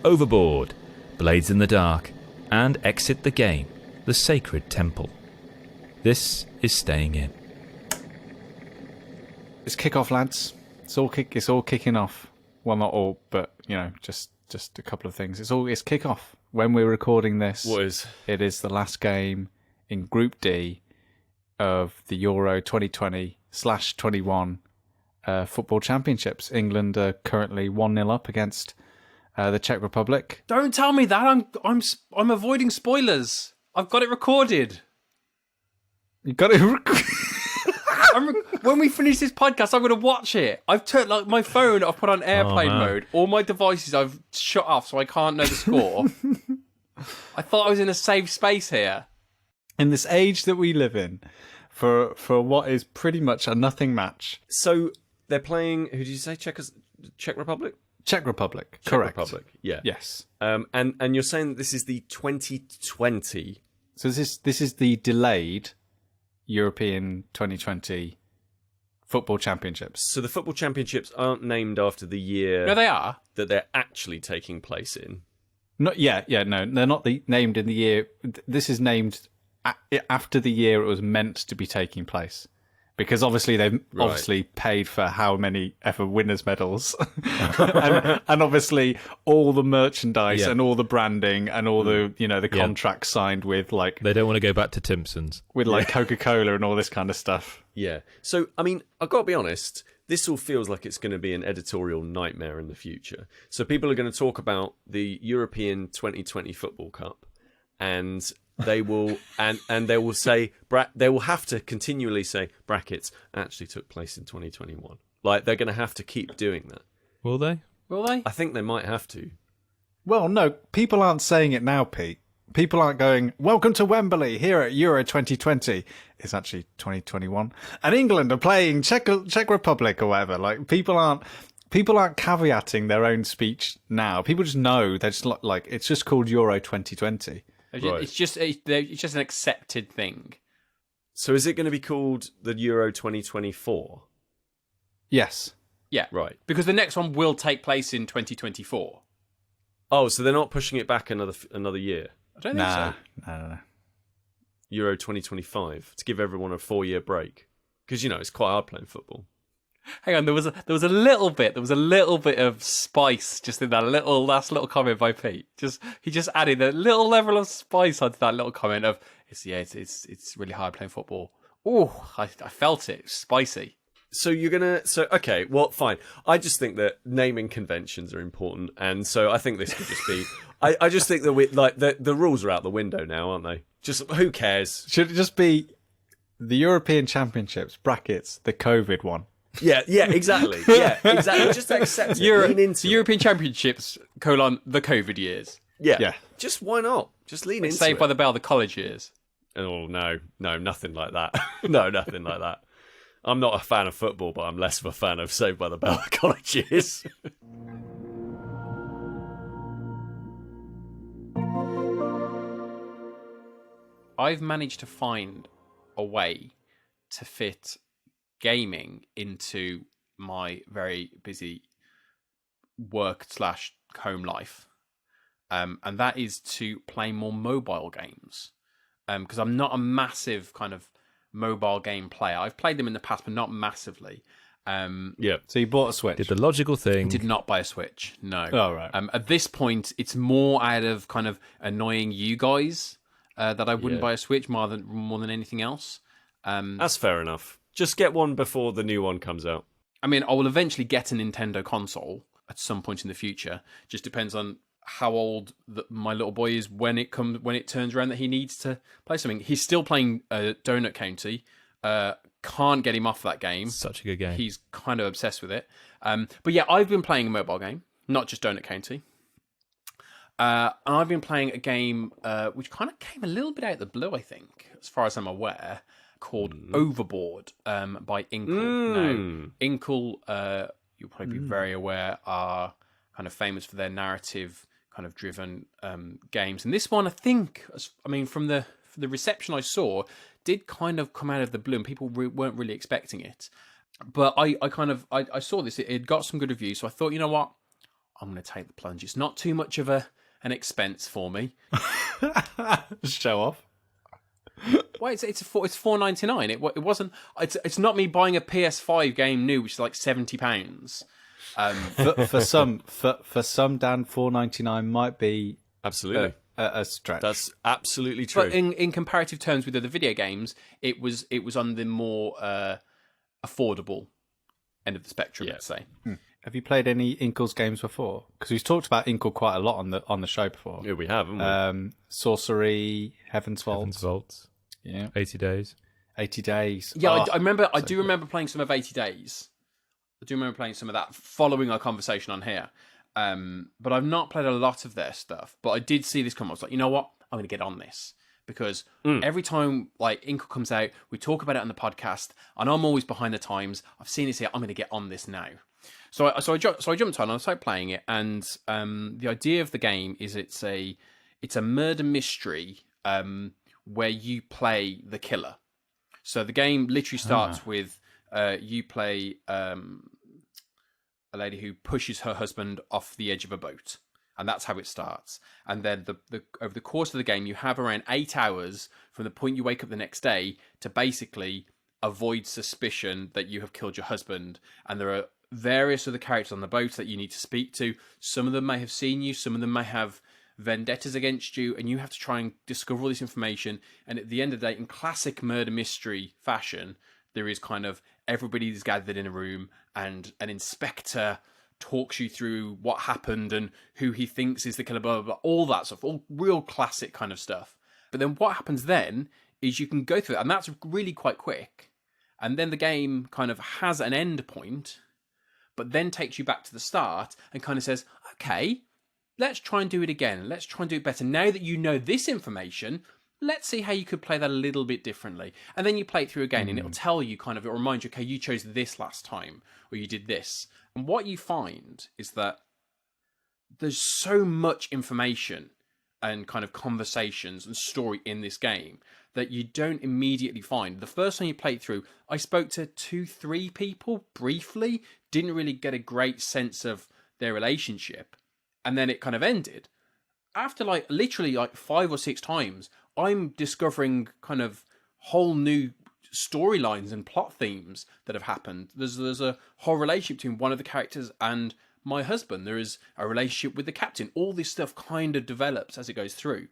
Overboard, Blades in the Dark, and exit the game, the Sacred Temple. This is Staying In. It's kick-off, lads. It's all kicking off. Well, not all, but just a couple of things. It's kick-off. When we're recording this, it is the last game in Group D of the Euro 2020/21 football championships. England are currently 1-0 up against the Czech Republic. Don't tell me that. I'm avoiding spoilers. I've got it recorded. You got it. When we finish this podcast, I'm going to watch it. I've turned my phone. I've put on airplane mode. All my devices I've shut off, so I can't know the score. I thought I was in a safe space here. In this age that we live in, for what is pretty much a nothing match. So they're playing. Who did you say? Czech Republic. Czech Republic. Czech Correct. Republic. Yeah. Yes. And you're saying that this is the 2020. So this is the delayed European 2020 football championships. So the football championships aren't named after the year. No, they are. That they're actually taking place in. No, no, they're not named in the year. This is named after the year it was meant to be taking place. Because obviously they've obviously paid for how many ever winners' medals, and obviously all the merchandise and all the branding and all the the contracts signed with they don't want to go back to Timpson's with Coca-Cola and all this kind of stuff. Yeah. So I mean, I've got to be honest. This all feels like it's going to be an editorial nightmare in the future. So people are going to talk about the European 2020 Football Cup, and they will and they will say they will have to continually say brackets actually took place in 2021. Like they're going to have to keep doing that. Will they? I think they might have to. Well, no, people aren't saying it now, Pete. People aren't going, welcome to Wembley here at Euro 2020. It's actually 2021. And England are playing Czech Republic or whatever. Like people aren't caveating their own speech now. People just know. They're just like it's just called Euro 2020. Right. It's just an accepted thing. So is it going to be called the Euro 2024? Yes. Yeah. Right. Because the next one will take place in 2024. Oh, so they're not pushing it back another year? I don't think so. No. Euro 2025 to give everyone a 4-year break. Because it's quite hard playing football. Hang on, there was a little bit of spice just in that last little comment by Pete. He just added a little level of spice onto that little comment of it's really hard playing football. Oh, I felt it. It's spicy. So okay, well, fine. I just think that naming conventions are important, and so I think this could just be. I just think that the rules are out the window now, aren't they? Just who cares? Should it just be the European Championships brackets the COVID one? Yeah, exactly. Yeah, exactly. Just accept it. Lean into the European Championships, the COVID years. Yeah. Just why not? Just lean into it. Saved by the Bell, the college years. Oh, no, nothing like that. No, nothing like that. I'm not a fan of football, but I'm less of a fan of Saved by the Bell, the college years. I've managed to find a way to fit gaming into my very busy work/home life, and that is to play more mobile games, because I'm not a massive kind of mobile game player. I've played them in the past, but not massively. Yeah. So you bought a Switch? Did the logical thing. Did not buy a Switch. No. Oh, right. At this point, it's more out of kind of annoying you guys that I wouldn't buy a Switch more than anything else. That's fair enough. Just get one before the new one comes out. I mean, I will eventually get a Nintendo console at some point in the future. Just depends on how old my little boy is when it turns around that he needs to play something. He's still playing Donut County. Can't get him off that game. Such a good game. He's kind of obsessed with it. But yeah, I've been playing a mobile game, not just Donut County. And I've been playing a game which kind of came a little bit out of the blue, I think, as far as I'm aware, called Overboard by Inkle. Now, Inkle, you'll probably be very aware, are kind of famous for their narrative kind of driven games. And this one, I think, from the reception I saw, did kind of come out of the blue, and people weren't really expecting it. But I saw this; it got some good reviews, so I thought, you know what, I'm going to take the plunge. It's not too much of an expense for me. Show off. Well, it's $4.99. It wasn't. It's not me buying a PS5 game new, which is like £70. For some, Dan, $4.99 might be Absolutely. A stretch. That's absolutely true. But in comparative terms with other video games, it was on the more affordable end of the spectrum, let's say. Have you played any Inkles games before? Because we've talked about Inkle quite a lot on the show before. Yeah, we have, haven't we? Sorcery, Heaven's Vault. Heaven's Vault. Yeah. 80 Days. 80 Days. Yeah, I remember. I do remember playing some of 80 Days. I do remember playing some of that following our conversation on here. But I've not played a lot of their stuff. But I did see this come up. I was like, you know what? I'm going to get on this. Because every time like Inkle comes out, we talk about it on the podcast, and I'm always behind the times. I've seen this here. I'm going to get on this now. So I jumped on and I started playing it. And the idea of the game is it's a murder mystery where you play the killer. So the game literally starts with you play a lady who pushes her husband off the edge of a boat, and that's how it starts. And then over the course of the game, you have around 8 hours from the point you wake up the next day to basically avoid suspicion that you have killed your husband. And there are various other characters on the boat that you need to speak to. Some of them may have seen you, some of them may have vendettas against you, and you have to try and discover all this information. And at the end of the day, in classic murder mystery fashion, there is kind of everybody's gathered in a room, and an inspector talks you through what happened and who he thinks is the killer, blah, blah, blah, all that stuff, all real classic kind of stuff. But then what happens then is you can go through it, and that's really quite quick. And then the game kind of has an end point, but then takes you back to the start and kind of says, okay, let's try and do it again. Let's try and do it better. Now that you know this information, let's see how you could play that a little bit differently. And then you play it through again, and it'll tell you kind of, it'll remind you, okay, you chose this last time, or you did this. And what you find is that there's so much information and kind of conversations and story in this game that you don't immediately find. The first time you play it through, I spoke to 2-3 people briefly, didn't really get a great sense of their relationship, and then it kind of ended. After literally 5 or 6 times, I'm discovering kind of whole new storylines and plot themes that have happened. There's a whole relationship between one of the characters and my husband. There is a relationship with the captain. All this stuff kind of develops as it goes through.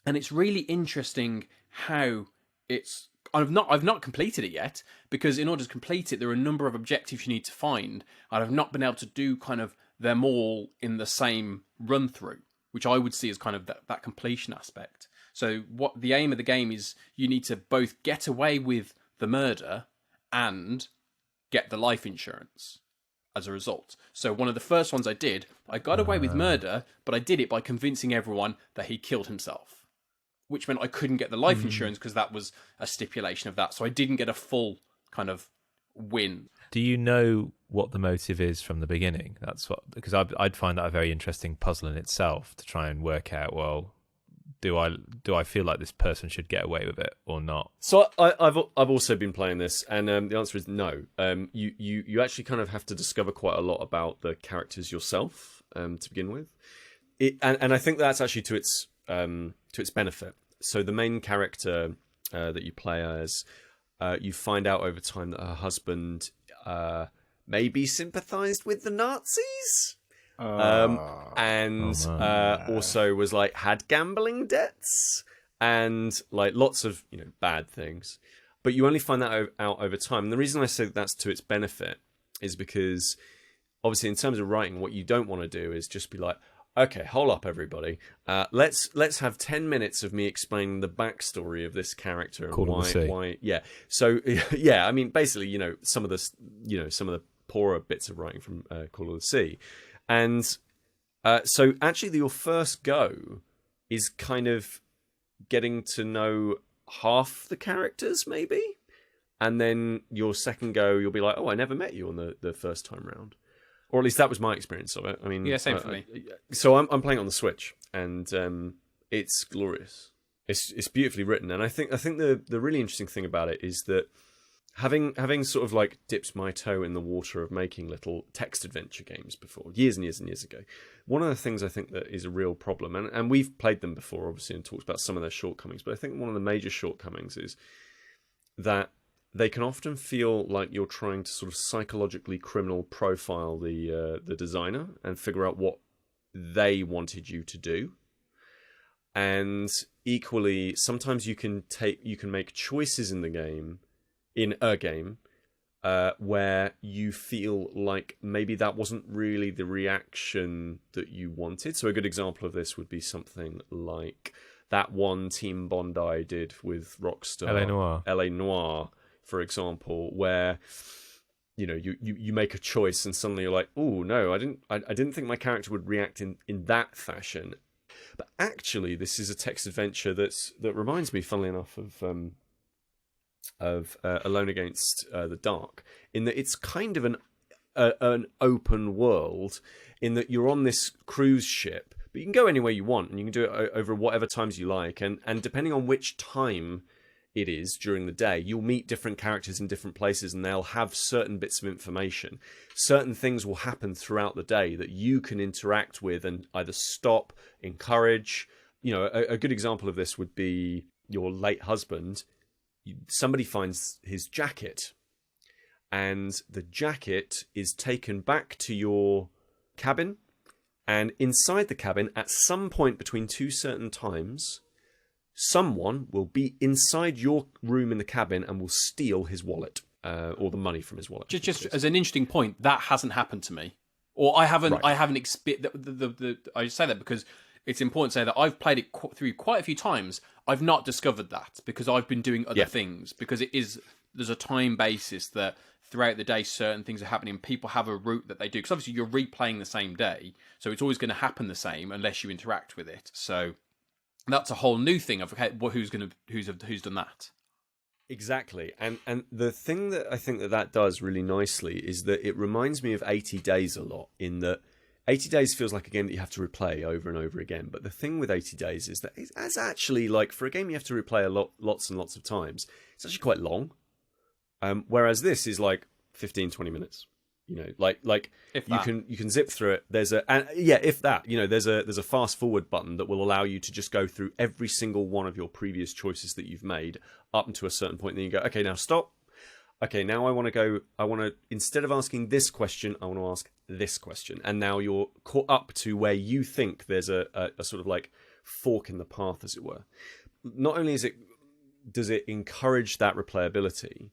And it's really interesting how it's... I've not completed it yet, because in order to complete it, there are a number of objectives you need to find, and I've not been able to do kind of them all in the same run through, which I would see as kind of that completion aspect. So what the aim of the game is, you need to both get away with the murder and get the life insurance as a result. So one of the first ones I did, I got away with murder, but I did it by convincing everyone that he killed himself, which meant I couldn't get the life insurance because that was a stipulation of that. So I didn't get a full kind of win. Do you know what the motive is from the beginning? That's what, because I'd find that a very interesting puzzle in itself to try and work out, well, do I feel like this person should get away with it or not? So I've also been playing this, and the answer is no. You actually kind of have to discover quite a lot about the characters yourself to begin with, and I think that's actually to its benefit. So the main character that you play as, you find out over time that her husband maybe sympathised with the Nazis. Also was had gambling debts and lots of bad things, but you only find that out over time. And the reason I say that's to its benefit is because obviously in terms of writing, what you don't want to do is just be like, okay, hold up everybody, let's have 10 minutes of me explaining the backstory of this character and why so yeah, I mean basically some of the poorer bits of writing from Call of the Sea. And so actually your first go is kind of getting to know half the characters maybe, and then your second go you'll be like, oh, I never met you on the first time round, or at least that was my experience of it. I mean, yeah, same for me. So I'm playing on the Switch, and it's glorious. It's beautifully written, and I think the really interesting thing about it is that having sort of like dipped my toe in the water of making little text adventure games before, years and years and years ago, one of the things I think that is a real problem, and we've played them before, obviously, and talked about some of their shortcomings, but I think one of the major shortcomings is that they can often feel like you're trying to sort of psychologically criminal profile the designer and figure out what they wanted you to do. And equally, sometimes you can make choices in a game, where you feel like maybe that wasn't really the reaction that you wanted. So a good example of this would be something like that one Team Bondi did with Rockstar, LA Noire, for example, where you make a choice and suddenly you're like, oh no, I didn't think my character would react in that fashion. But actually, this is a text adventure that reminds me, funnily enough, of Alone Against the Dark, in that it's kind of an open world, in that you're on this cruise ship, but you can go anywhere you want, and you can do it over whatever times you like, and depending on which time it is during the day, you'll meet different characters in different places, and they'll have certain bits of information. Certain things will happen throughout the day that you can interact with and either stop, encourage. A good example of this would be your late husband. Somebody finds his jacket, and the jacket is taken back to your cabin, and inside the cabin, at some point between two certain times, someone will be inside your room in the cabin and will steal his wallet, or the money from his wallet. Just as an interesting point, that hasn't happened to me, or I haven't. Right. I haven't experienced. I say that because it's important to say that I've played it through quite a few times. I've not discovered that because I've been doing other things. Because there's a time basis that throughout the day certain things are happening. People have a route that they do, because obviously you're replaying the same day, so it's always going to happen the same unless you interact with it. So that's a whole new thing of, okay, who's done that? Exactly. And the thing that I think that does really nicely is that it reminds me of 80 Days a lot, in that 80 Days feels like a game that you have to replay over and over again. But the thing with 80 Days is that it's actually, like, for a game you have to replay lots and lots of times, it's actually quite long. Whereas this is like 15, 20 minutes. Like you can zip through it. There's a fast forward button that will allow you to just go through every single one of your previous choices that you've made up to a certain point. And then you go, okay, now stop. Okay, now I want to, instead of asking this question, I want to ask this question. And now you're caught up to where you think there's a sort of like fork in the path, as it were. Not only does it encourage that replayability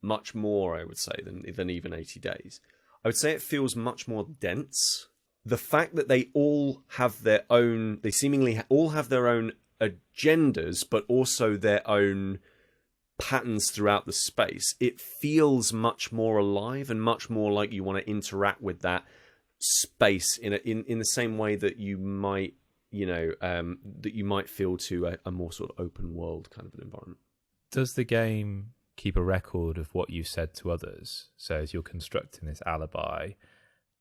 much more, I would say, than even 80 Days. I would say it feels much more dense. The fact that they seemingly all have their own agendas, but also their own patterns throughout the space, it feels much more alive and much more like you want to interact with that space in the same way that you might, feel to a more sort of open world kind of an environment. Does the game keep a record of what you said to others? So as you're constructing this alibi,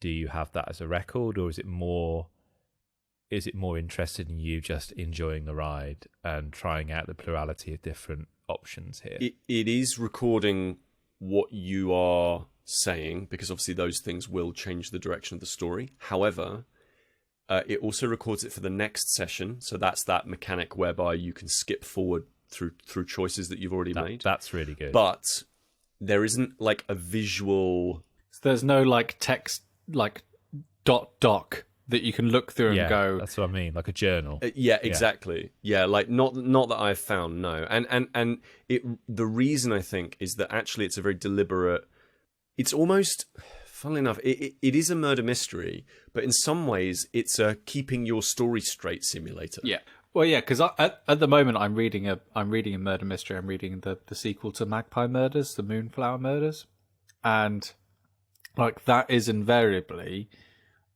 do you have that as a record, or is it more interested in you just enjoying the ride and trying out the plurality of different options here? It is recording what you are saying, because obviously those things will change the direction of the story. However, it also records it for the next session, so that's that mechanic whereby you can skip forward through choices that you've already made. That's really good. But there isn't like a visual... So there's no like text, like doc that you can look through and go... that's what I mean, like a journal. Yeah, exactly. Yeah, like not that I've found, no. And the reason, I think, is that actually it's a very deliberate... It's almost... Funnily enough, it is a murder mystery, but in some ways it's a keeping your story straight simulator. Yeah. Well, yeah, because at the moment I'm reading a murder mystery. I'm reading the sequel to Magpie Murders, the Moonflower Murders, and like that is invariably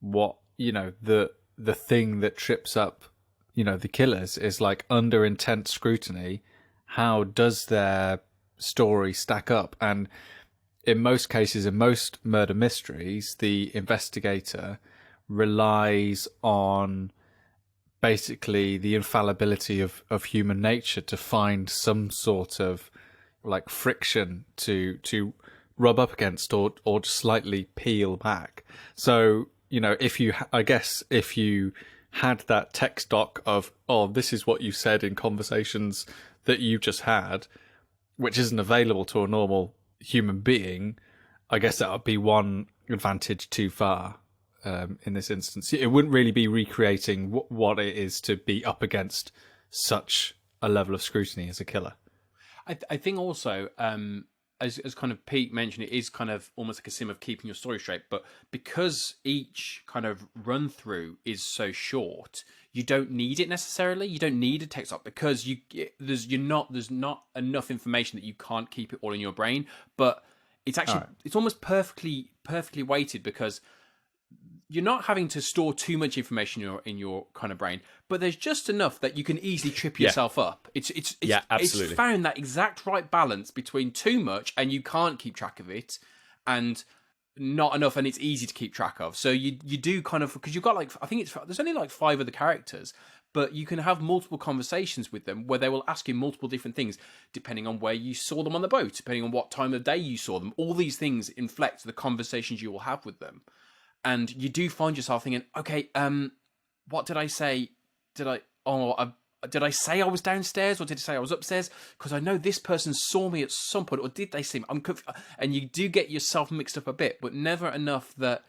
what the thing that trips up the killers is, like, under intense scrutiny. How does their story stack up? And in most cases, in most murder mysteries, the investigator relies on basically the infallibility of human nature to find some sort of like friction to rub up against or just slightly peel back. So, you know, if you had that text doc of, oh, this is what you said in conversations that you just had, which isn't available to a normal human being, I guess that would be one advantage too far in this instance. It wouldn't really be recreating what it is to be up against such a level of scrutiny as a killer. I think also, as kind of Pete mentioned, it is kind of almost like a sim of keeping your story straight. But because each kind of run through is so short, you don't need it necessarily. You don't need a text up because there's not enough information that you can't keep it all in your brain. But it's actually it's almost perfectly weighted because you're not having to store too much information in your kind of brain, but there's just enough that you can easily trip yourself up. It's absolutely. It's found that exact right balance between too much and you can't keep track of it, and not enough and it's easy to keep track of. So you do kind of, because you've got there's only like 5 other characters, but you can have multiple conversations with them where they will ask you multiple different things depending on where you saw them on the boat, depending on what time of day you saw them. All these things inflect the conversations you will have with them. And you do find yourself thinking, okay, what did I say? Did I say I was downstairs or did I say I was upstairs? Because I know this person saw me at some point, or did they see me? And you do get yourself mixed up a bit, but never enough that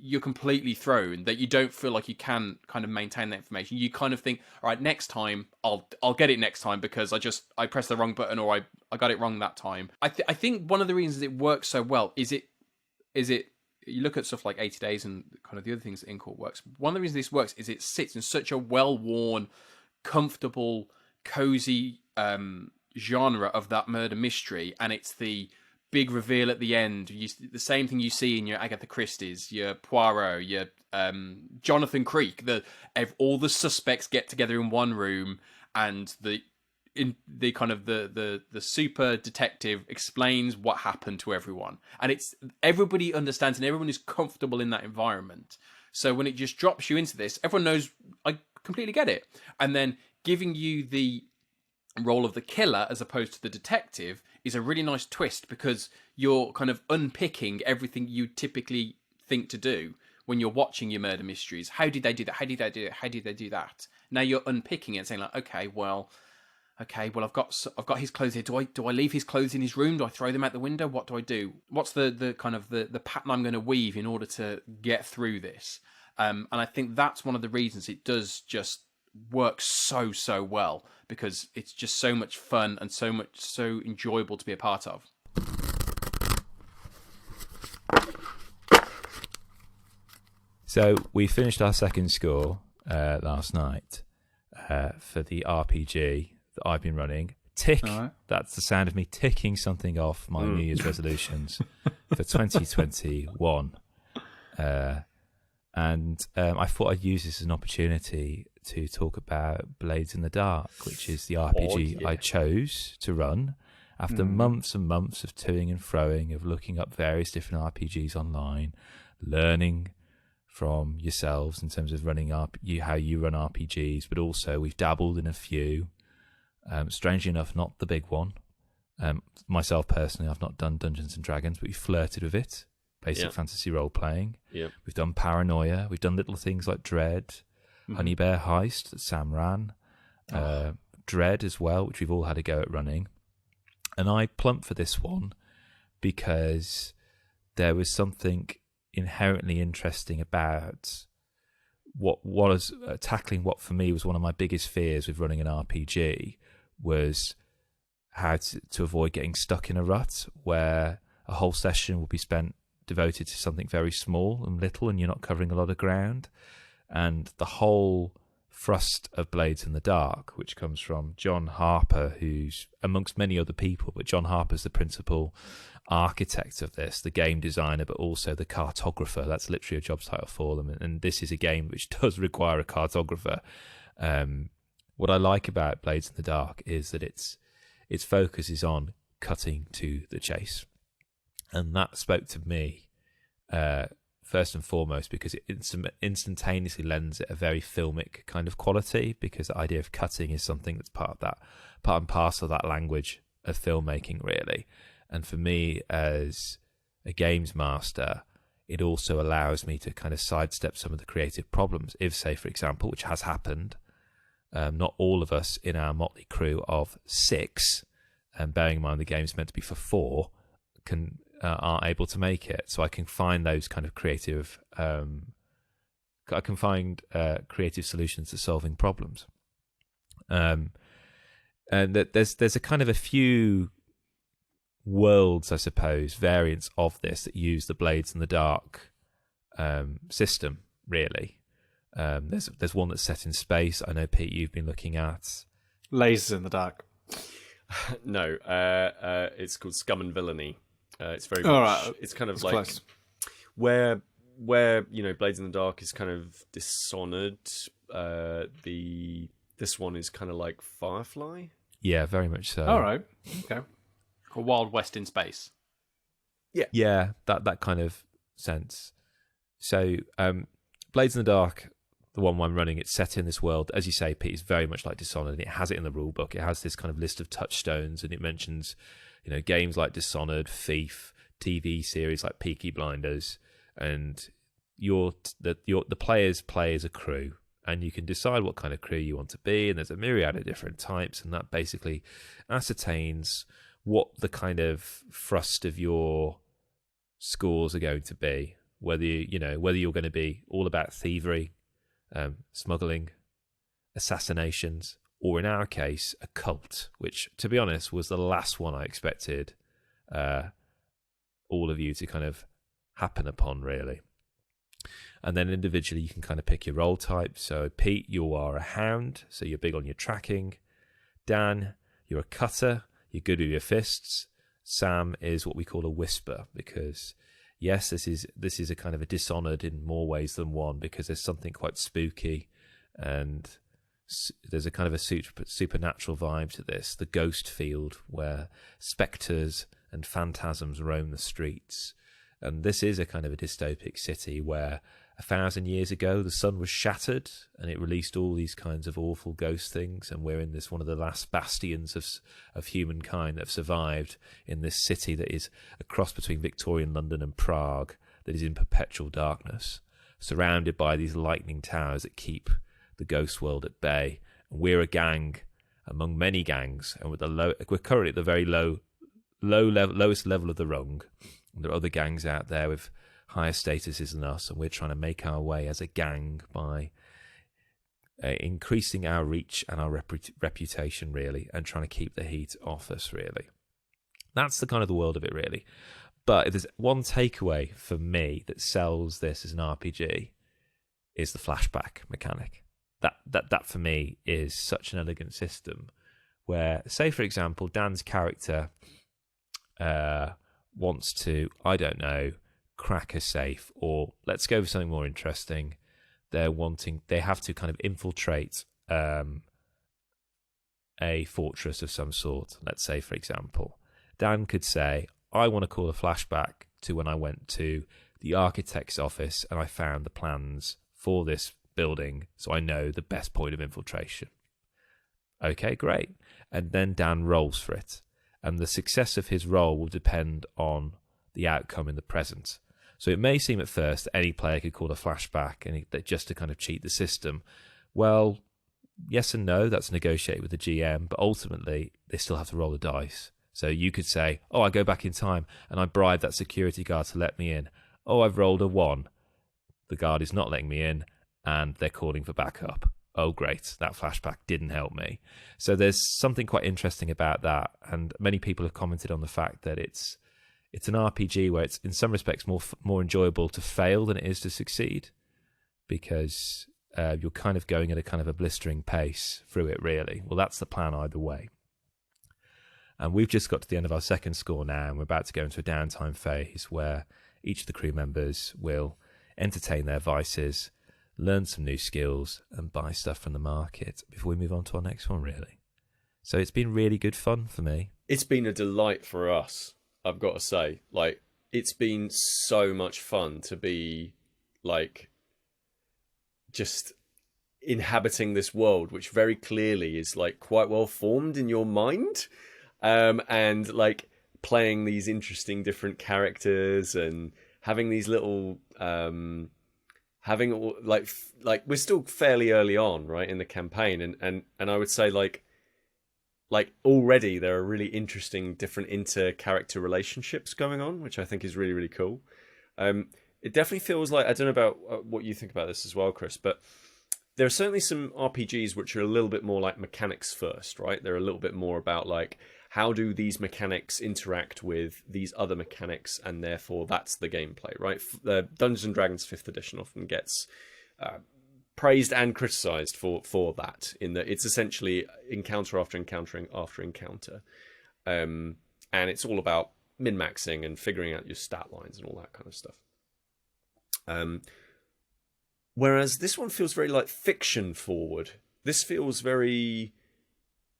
you're completely thrown, that you don't feel like you can kind of maintain that information. You kind of think, all right, next time I'll get it next time because I pressed the wrong button or I got it wrong that time. I think one of the reasons it works so well is it. You look at stuff like 80 Days and kind of the other things that Inkle works. One of the reasons this works is it sits in such a well-worn, comfortable, cozy genre of that murder mystery, and it's the big reveal at the end. The same thing you see in your Agatha Christie's, your Poirot, your Jonathan Creek. All the suspects get together in one room, and the super detective explains what happened to everyone, and everybody understands and everyone is comfortable in that environment. So when it just drops you into this, everyone knows, I completely get it. And then giving you the role of the killer as opposed to the detective is a really nice twist, because you're kind of unpicking everything you typically think to do when you're watching your murder mysteries. How did they do that? How did they do it? How did they do that? Now you're unpicking it and saying like, okay, well, I've got his clothes here. Do I leave his clothes in his room? Do I throw them out the window? What do I do? What's the kind of the pattern I'm going to weave in order to get through this? And I think that's one of the reasons it does just work so well, because it's just so much fun and so enjoyable to be a part of. So we finished our second score last night for the RPG that I've been running. Tick. Right. That's the sound of me ticking something off my New Year's resolutions for 2021. And I thought I'd use this as an opportunity to talk about Blades in the Dark, which is the RPG I chose to run after months and months of toing and froing, of looking up various different RPGs online, learning from yourselves in terms of running how you run RPGs, but also we've dabbled in a few. Strangely enough, not the big one. Myself personally, I've not done Dungeons and Dragons, but we flirted with it. Basic fantasy role playing. Yep. We've done Paranoia. We've done little things like Dread, Honey Bear Heist that Sam ran, Dread as well, which we've all had a go at running. And I plumped for this one because there was something inherently interesting about what was tackling what for me was one of my biggest fears with running an RPG, was how to avoid getting stuck in a rut where a whole session will be spent devoted to something very small and little and you're not covering a lot of ground. And the whole thrust of Blades in the Dark, which comes from John Harper, who's amongst many other people, but John Harper's the principal architect of this, the game designer, but also the cartographer. That's literally a job title for them. And this is a game which does require a cartographer. What I like about Blades in the Dark is that its focus is on cutting to the chase. And that spoke to me first and foremost because it instantaneously lends it a very filmic kind of quality, because the idea of cutting is something that's part and parcel of that language filmmaking, really. And for me, as a games master, it also allows me to kind of sidestep some of the creative problems. If, say, for example, which has happened, not all of us in our motley crew of 6, and bearing in mind the game's meant to be for 4, are able to make it. So I can find those kind of creative. I can find creative solutions to solving problems. And that there's a kind of a few worlds, I suppose, variants of this that use the Blades in the Dark system, really. There's one that's set in space. I know, Pete, you've been looking at Lasers in the Dark. No, it's called Scum and Villainy. It's very much, right. It's kind of It's like close. where Blades in the Dark is kind of Dishonored. This one is kind of like Firefly. Yeah, very much so. All right. Okay. A Wild West in space. Yeah, that kind of sense. So, Blades in the Dark, the one I'm running, it's set in this world. As you say, Pete, it's very much like Dishonored. And it has it in the rule book. It has this kind of list of touchstones, and it mentions, games like Dishonored, Thief, TV series like Peaky Blinders, and the players play as a crew, and you can decide what kind of crew you want to be, and there's a myriad of different types, and that basically ascertains what the kind of thrust of your scores are going to be, whether you're going to be all about thievery, smuggling, assassinations, or in our case, a cult, which, to be honest, was the last one I expected all of you to kind of happen upon, really. And then individually, you can kind of pick your role type. So, Pete, you are a hound, so you're big on your tracking. Dan, you're a cutter, you're good with your fists. Sam is what we call a whisper, because yes, this is a kind of a Dishonored in more ways than one, because there's something quite spooky, and there's a kind of a supernatural vibe to this. The ghost field, where spectres and phantasms roam the streets. And this is a kind of a dystopic city where 1,000 years ago the sun was shattered and it released all these kinds of awful ghost things, and we're in this one of the last bastions of humankind that have survived in this city that is a cross between Victorian London and Prague, that is in perpetual darkness, surrounded by these lightning towers that keep the ghost world at bay. And we're a gang among many gangs, and we're currently at the very lowest level of the rung. And there are other gangs out there with higher statuses than us, and we're trying to make our way as a gang by increasing our reach and our reputation, really, and trying to keep the heat off us, really. That's the kind of the world of it, really. But if there's one takeaway for me that sells this as an RPG, is the flashback mechanic. That for me is such an elegant system where, say, for example, Dan's character wants to, I don't know, crack a safe, or let's go with something more interesting. They have to kind of infiltrate a fortress of some sort. Let's say, for example, Dan could say, I want to call a flashback to when I went to the architect's office and I found the plans for this building, so I know the best point of infiltration. Okay, great. And then Dan rolls for it. And the success of his roll will depend on the outcome in the present. So it may seem at first that any player could call a flashback and just to kind of cheat the system. Well, yes and no, that's negotiated with the GM, but ultimately they still have to roll the dice. So you could say, oh, I go back in time and I bribe that security guard to let me in. Oh, I've rolled a 1. The guard is not letting me in and they're calling for backup. Oh, great, that flashback didn't help me. So there's something quite interesting about that, and many people have commented on the fact that it's an RPG where it's in some respects more enjoyable to fail than it is to succeed, because you're kind of going at a kind of a blistering pace through it, really. Well, that's the plan either way. And we've just got to the end of our second score now, and we're about to go into a downtime phase where each of the crew members will entertain their vices, learn some new skills, and buy stuff from the market before we move on to our next one, really. So it's been really good fun for me. It's been a delight for us, I've got to say. Like, it's been so much fun to be, like, just inhabiting this world, which very clearly is, like, quite well formed in your mind. and like playing these interesting different characters and having these little having like we're still fairly early on, right, in the campaign, and I would say like already there are really interesting different inter-character relationships going on, which I think is really, really cool. It definitely feels like, I don't know about what you think about this as well, Chris, but there are certainly some RPGs which are a little bit more like mechanics first, right? They're a little bit more about like, how do these mechanics interact with these other mechanics, and therefore that's the gameplay, right? Dungeons and Dragons 5th edition often gets praised and criticized for that, in that it's essentially encounter after encounter after encounter. And it's all about min-maxing and figuring out your stat lines and all that kind of stuff. Whereas this one feels very like fiction forward. This feels very...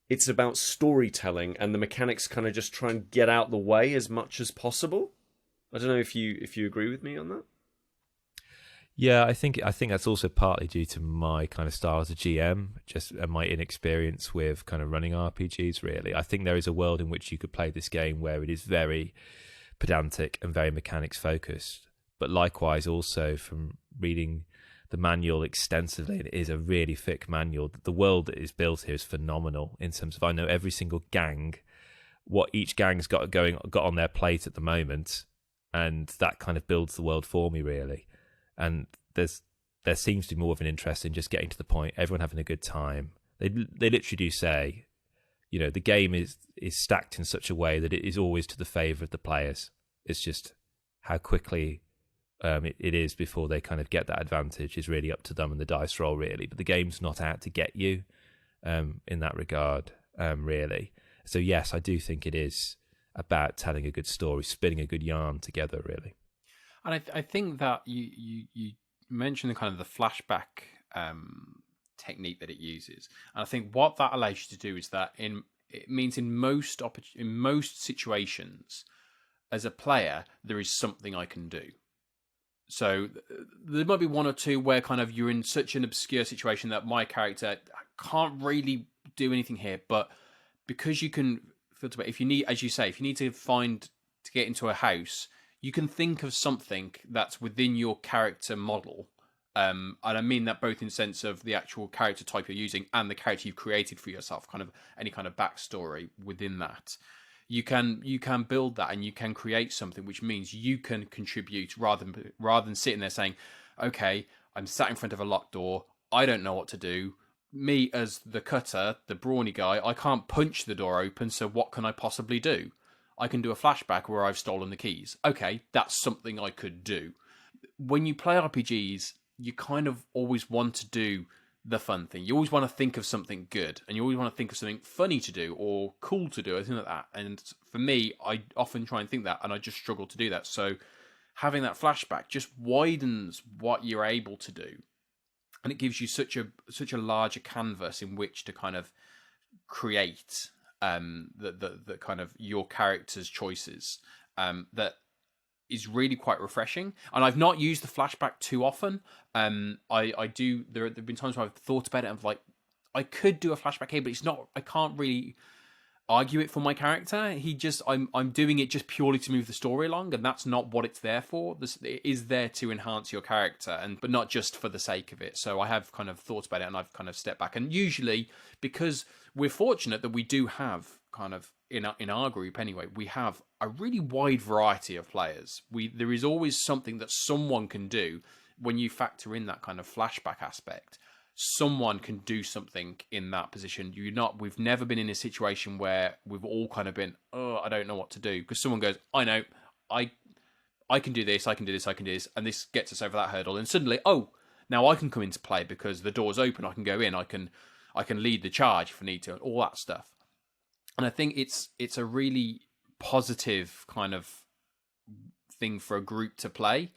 It's about storytelling, and the mechanics kind of just try and get out the way as much as possible. I don't know if you agree with me on that. Yeah, I think that's also partly due to my kind of style as a GM, just and my inexperience with kind of running RPGs, really. I think there is a world in which you could play this game where it is very pedantic and very mechanics focused. But likewise, also from reading the manual extensively, it is a really thick manual. The world that is built here is phenomenal in terms of, I know every single gang, what each gang's got on their plate at the moment, and that kind of builds the world for me, really. And there seems to be more of an interest in just getting to the point, everyone having a good time. They literally do say, you know, the game is stacked in such a way that it is always to the favour of the players. It's just how quickly it is before they kind of get that advantage is really up to them and the dice roll, really. But the game's not out to get you in that regard, really. So yes, I do think it is about telling a good story, spinning a good yarn together, really. And I think that you mentioned the kind of the flashback technique that it uses, and I think what that allows you to do is that it means in most situations, as a player, there is something I can do. So there might be one or two where kind of you're in such an obscure situation that my character can't really do anything here, but because you can filter, if you need, as you say, if you need to get into a house, you can think of something that's within your character model. And I mean that both in sense of the actual character type you're using and the character you've created for yourself, kind of any kind of backstory within that. You can build that, and you can create something, which means you can contribute rather than sitting there saying, okay, I'm sat in front of a locked door, I don't know what to do. Me as the cutter, the brawny guy, I can't punch the door open, so what can I possibly do? I can do a flashback where I've stolen the keys. Okay, that's something I could do. When you play RPGs, you kind of always want to do the fun thing. You always want to think of something good, and you always want to think of something funny to do or cool to do, anything like that. And for me, I often try and think that, and I just struggle to do that. So having that flashback just widens what you're able to do, and it gives you such a larger canvas in which to kind of create the kind of your character's choices that is really quite refreshing. And I've not used the flashback too often. I do. There have been times where I've thought about it. I'm like, I could do a flashback here, but it's not. I can't really argue it for my character. I'm doing it just purely to move the story along, and that's not what it's there for. It is there to enhance your character, but not just for the sake of it. So I have kind of thought about it, and I've kind of stepped back. And usually, because we're fortunate that we do have kind of in our group anyway, we have a really wide variety of players. There is always something that someone can do when you factor in that kind of flashback aspect. Someone can do something in that position. We've never been in a situation where we've all kind of been, oh, I don't know what to do, because someone goes, I know, I can do this, I can do this, I can do this, and this gets us over that hurdle, and suddenly, oh, now I can come into play because the door's open, I can go in, I can lead the charge if I need to, all that stuff. And I think it's a really positive kind of thing for a group to play,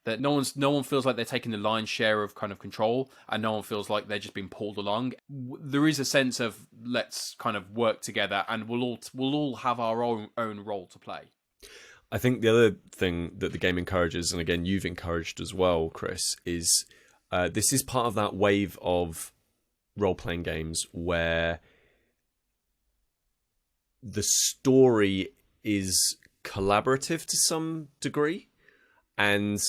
that no one feels like they're taking the lion's share of kind of control, and no one feels like they're just being pulled along. There is a sense of let's kind of work together, and we'll all have our own role to play. I think the other thing that the game encourages, and again you've encouraged as well, Chris, is this is part of that wave of role-playing games where the story is collaborative to some degree. And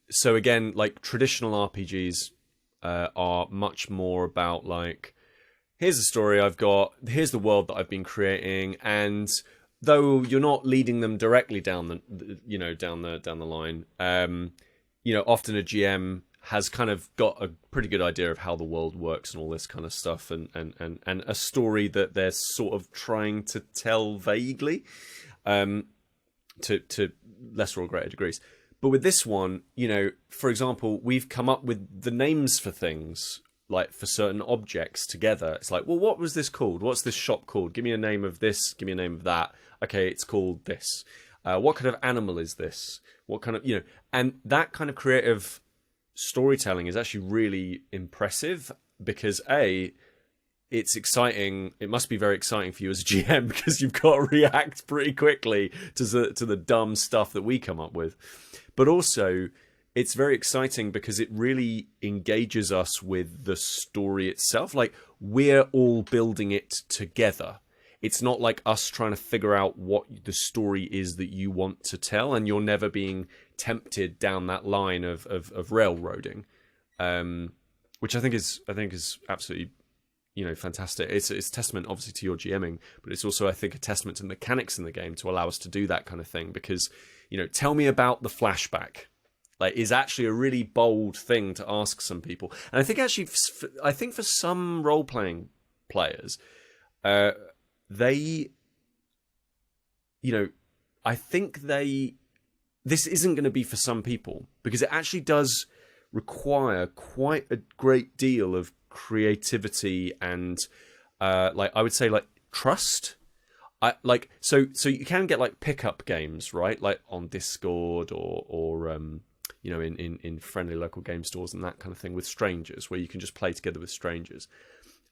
so again, like traditional RPGs are much more about like, here's the story I've got, here's the world that I've been creating, and though you're not leading them directly down the line, often a GM has kind of got a pretty good idea of how the world works and all this kind of stuff, and a story that they're sort of trying to tell vaguely, to lesser or greater degrees. But with this one, for example, we've come up with the names for things, like for certain objects together. It's like, well, what was this called? What's this shop called? Give me a name of this. Give me a name of that. Okay, it's called this. What kind of animal is this? What kind of, and that kind of creative storytelling is actually really impressive because it's exciting. It must be very exciting for you as a GM because you've got to react pretty quickly to the dumb stuff that we come up with. But also, it's very exciting because it really engages us with the story itself. Like, we're all building it together. It's not like us trying to figure out what the story is that you want to tell, and you're never being tempted down that line of railroading, which I think is absolutely fantastic. It's a testament obviously to your GMing, but it's also, I think, a testament to the mechanics in the game to allow us to do that kind of thing. Because tell me about the flashback. Like, is actually a really bold thing to ask some people, and I think actually, for some role-playing players, I think this isn't going to be for some people because it actually does require quite a great deal of creativity and I would say like trust. So you can get like pickup games, right? Like on Discord or in friendly local game stores and that kind of thing with strangers, where you can just play together with strangers.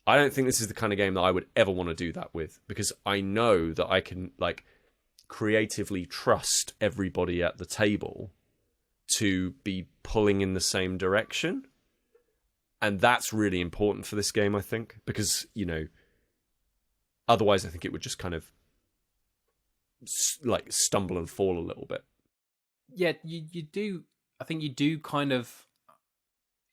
I don't think this is the kind of game that I would ever want to do that with, because I know that I can like creatively trust everybody at the table to be pulling in the same direction. And that's really important for this game, I think, because, otherwise I think it would just kind of like stumble and fall a little bit. Yeah, you do. I think you do kind of.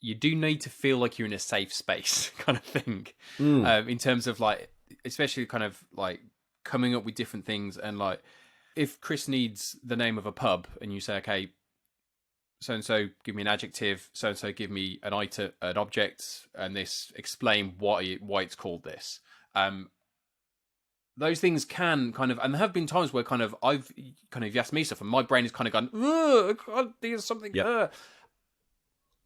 You do need to feel like you're in a safe space, kind of thing, in terms of like, especially kind of like coming up with different things. And like, if Chris needs the name of a pub, and you say, okay, so and so give me an adjective, so and so give me an item, an object, and this explain why it's called this. Those things can kind of, and there have been times where kind of you asked me stuff, and my brain has kind of gone, I can't think of something. Yep.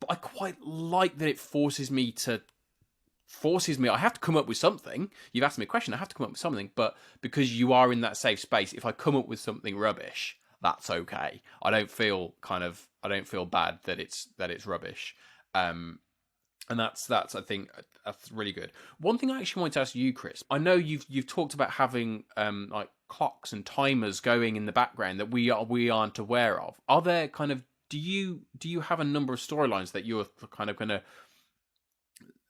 But I quite like that it forces me. I have to come up with something. You've asked me a question, I have to come up with something. But because you are in that safe space, if I come up with something rubbish, that's okay. I don't feel bad that it's rubbish. And that's I think that's really good. One thing I actually wanted to ask you, Chris. I know you've talked about having like clocks and timers going in the background that we aren't aware of. Are there kind of do you have a number of storylines that you're kind of going to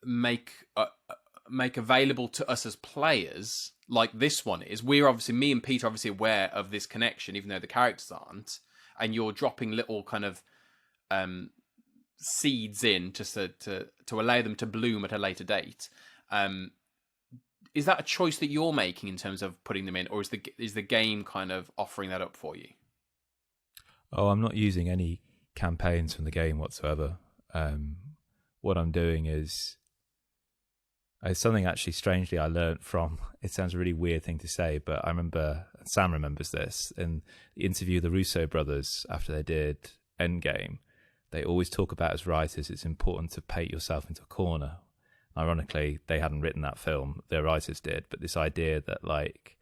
make available to us as players, like this one is? We're obviously, me and Pete are obviously aware of this connection, even though the characters aren't, and you're dropping little kind of seeds in just to allow them to bloom at a later date. Is that a choice that you're making in terms of putting them in, or is the game kind of offering that up for you? Oh, I'm not using any campaigns from the game whatsoever. What I'm doing is something actually strangely I learned from, it sounds a really weird thing to say, but I remember, Sam remembers this, in the interview of the Russo brothers after they did Endgame, they always talk about, as writers, it's important to paint yourself into a corner. Ironically, they hadn't written that film, their writers did, but this idea that like,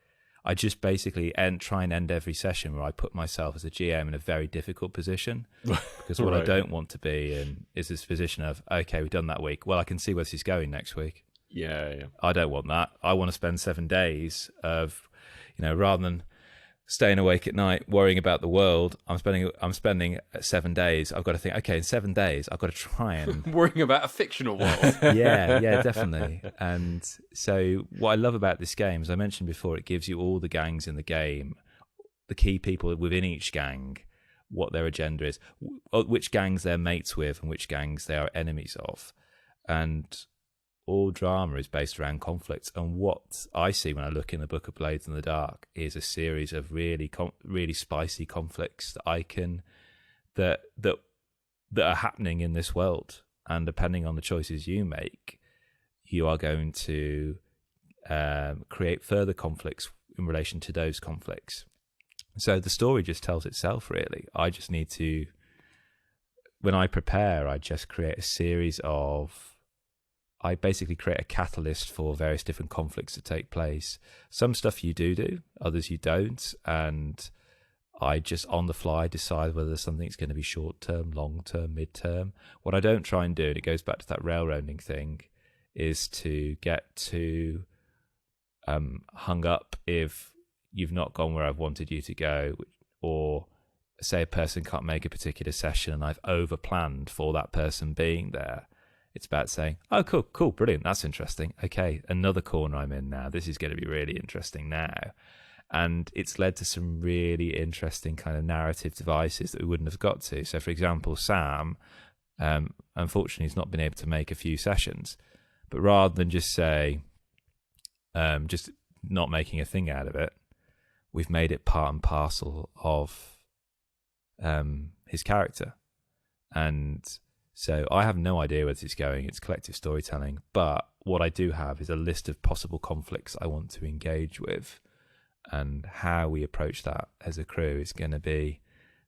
I just basically try and end every session where I put myself as a GM in a very difficult position, because what I don't want to be in is this position of, okay, we've done that week, well, I can see where this is going next week. Yeah. I don't want that. I want to spend 7 days of, rather than staying awake at night, worrying about the world. I'm spending 7 days. I've got to think, okay, in 7 days, I've got to try and worrying about a fictional world. yeah, definitely. And so what I love about this game, as I mentioned before, it gives you all the gangs in the game, the key people within each gang, what their agenda is, which gangs they're mates with and which gangs they are enemies of. And all drama is based around conflicts. And what I see when I look in the Book of Blades in the Dark is a series of really spicy conflicts that are happening in this world. And depending on the choices you make, you are going to create further conflicts in relation to those conflicts. So the story just tells itself, really. I just need to, when I prepare, I just create a series of, I basically create a catalyst for various different conflicts to take place. Some stuff you do, others you don't. And I just on the fly decide whether something's going to be short term, long term, mid term. What I don't try and do, and it goes back to that railroading thing, is to get too hung up if you've not gone where I've wanted you to go, or say a person can't make a particular session and I've over planned for that person being there. It's about saying, oh, cool, brilliant, that's interesting. Okay, another corner I'm in now. This is going to be really interesting now. And it's led to some really interesting kind of narrative devices that we wouldn't have got to. So, for example, Sam, unfortunately, has not been able to make a few sessions. But rather than just say, just not making a thing out of it, we've made it part and parcel of his character. And so I have no idea where this is going. It's collective storytelling. But what I do have is a list of possible conflicts I want to engage with. And how we approach that as a crew is going to be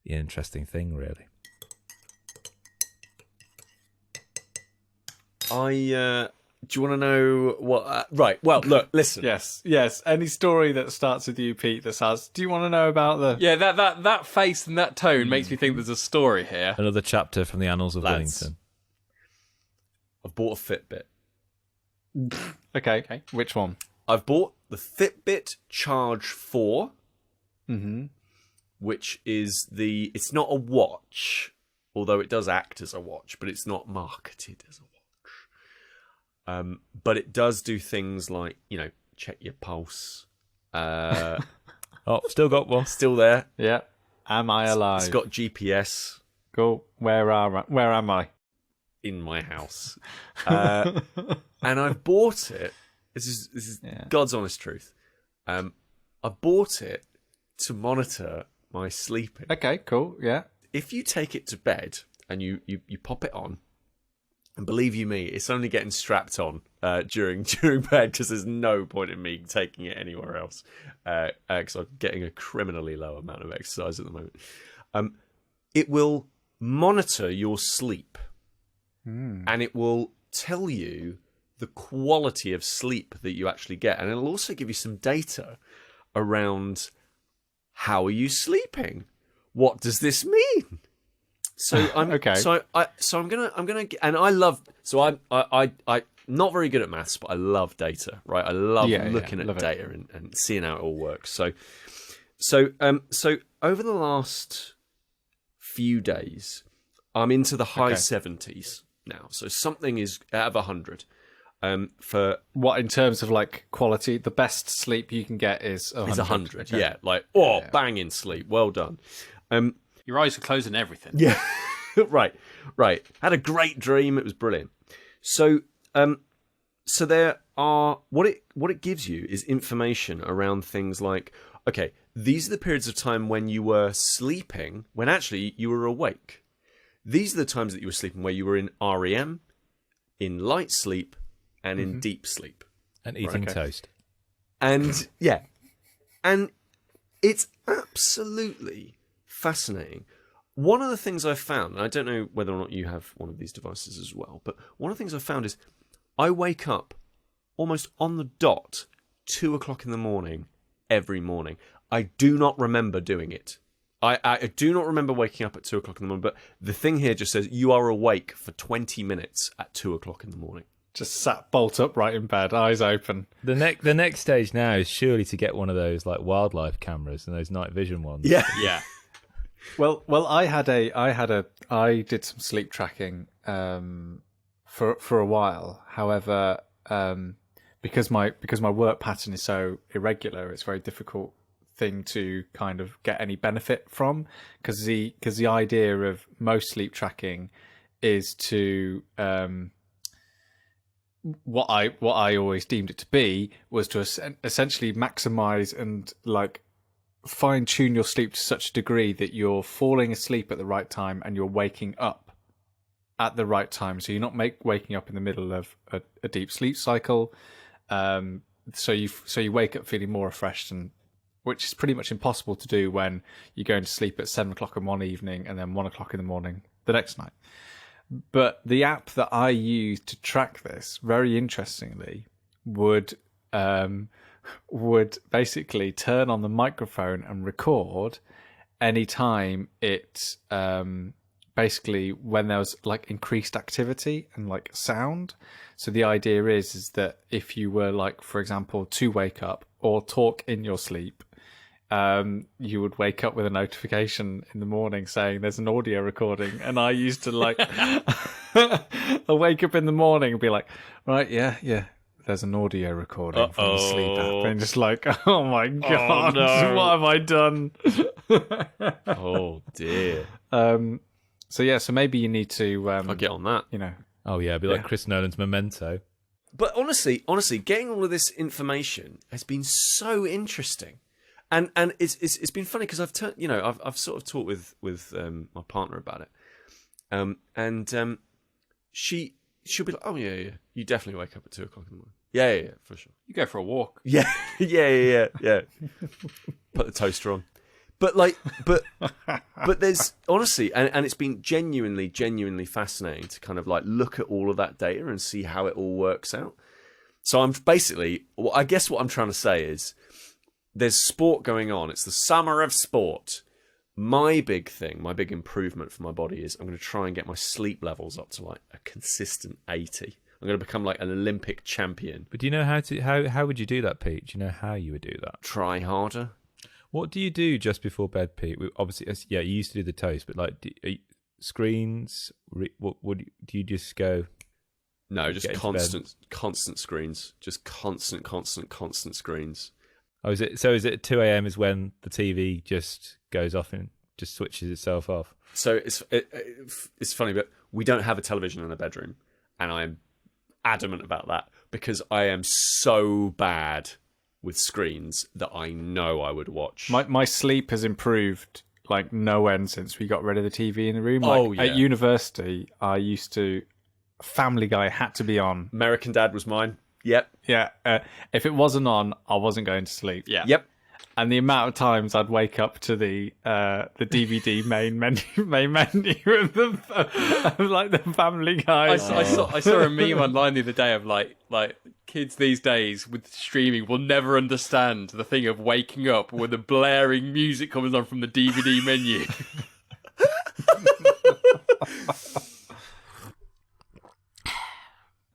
the interesting thing, really. Do you want to know what? Right. Well, look, listen. Yes. Any story that starts with you, Pete, that says, do you want to know about the... Yeah, that face and that tone makes me think there's a story here. Another chapter from the annals of Wellington. I've bought a Fitbit. Okay. Which one? I've bought the Fitbit Charge 4, which is it's not a watch, although it does act as a watch, but it's not marketed as a watch. But it does do things like, check your pulse. Oh, still got one. Still there. Yeah. Am I alive? It's got GPS. Cool. Where am I? In my house. And I've bought it. This is God's honest truth. I bought it to monitor my sleeping. Okay, cool. Yeah. If you take it to bed and you pop it on, and believe you me, it's only getting strapped on during bed, because there's no point in me taking it anywhere else, because I'm getting a criminally low amount of exercise at the moment. It will monitor your sleep, and it will tell you the quality of sleep that you actually get, and it'll also give you some data around how are you sleeping. What does this mean? So I'm okay. So I'm gonna and I love, so I'm not very good at maths, but I love data, right? I love looking at data and seeing how it all works. So over the last few days, I'm into the high 70s now. So something is out of 100. For what, in terms of like quality, the best sleep you can get is 100. Is 100. Okay. Yeah, like banging sleep. Well done. Your eyes are closed and everything. Yeah, right. Had a great dream. It was brilliant. So there are what it gives you is information around things like, okay, these are the periods of time when you were sleeping, when actually you were awake. These are the times that you were sleeping where you were in REM, in light sleep, and in deep sleep. And eating toast. And and it's absolutely fascinating. One of the things I've found, and I don't know whether or not you have one of these devices as well, but one of the things I've found is I wake up almost on the dot 2 o'clock in the morning every morning. I do not remember doing it. I do not remember waking up at 2 o'clock in the morning, but the thing here just says you are awake for 20 minutes at 2 o'clock in the morning. just sat bolt upright in bed, eyes open. The next stage now is surely to get one of those like wildlife cameras and those night vision ones. Yeah. Well, I did some sleep tracking for a while. However, because my work pattern is so irregular, it's a very difficult thing to kind of get any benefit from, because the idea of most sleep tracking is to what I always deemed it to be was to essentially maximize and like fine tune your sleep to such a degree that you're falling asleep at the right time and you're waking up at the right time. So you're not waking up in the middle of a deep sleep cycle. So you wake up feeling more refreshed, and which is pretty much impossible to do when you're going to sleep at 7 o'clock in one evening and then 1 o'clock in the morning the next night. But the app that I use to track this, very interestingly, would basically turn on the microphone and record anytime it basically when there was like increased activity and like sound. So the idea is that if you were like, for example, to wake up or talk in your sleep, you would wake up with a notification in the morning saying there's an audio recording. And I used to like I'll wake up in the morning and be like, right, yeah, there's an audio recording from the sleep app, and just like, oh my god, no. what have I done? Oh dear. So maybe you need to I'll get on that. you know. Oh yeah, it'd be like Chris Nolan's Memento. But honestly, getting all of this information has been so interesting, and it's been funny because I've sort of talked with my partner about it, and she'll be like, oh yeah, you definitely wake up at 2 o'clock in the morning. Yeah, for sure. You go for a walk. Yeah. Put the toaster on. But there's honestly, and it's been genuinely fascinating to kind of like look at all of that data and see how it all works out. So I guess what I'm trying to say is there's sport going on. It's the summer of sport. My big improvement for my body is I'm going to try and get my sleep levels up to like a consistent 80. I'm going to become like an Olympic champion. But do you know how would you do that, Pete? Do you know how you would do that? Try harder. What do you do just before bed, Pete? Obviously, you used to do the toast, but like screens. What do you just go? No, just constant screens. Just constant screens. Oh, is it? So is it 2 a.m. is when the TV just goes off and just switches itself off? So it's funny, but we don't have a television in the bedroom, and I'm adamant about that because I am so bad with screens that I know I would watch. My sleep has improved like no end since we got rid of the TV in the room. Like, at university, I used to Family Guy had to be on. American Dad was mine. Yep. Yeah. If it wasn't on, I wasn't going to sleep. Yeah. Yep. And the amount of times I'd wake up to the DVD main menu of like the Family Guy. I saw a meme online the other day of like kids these days with streaming will never understand the thing of waking up with the blaring music coming on from the DVD menu.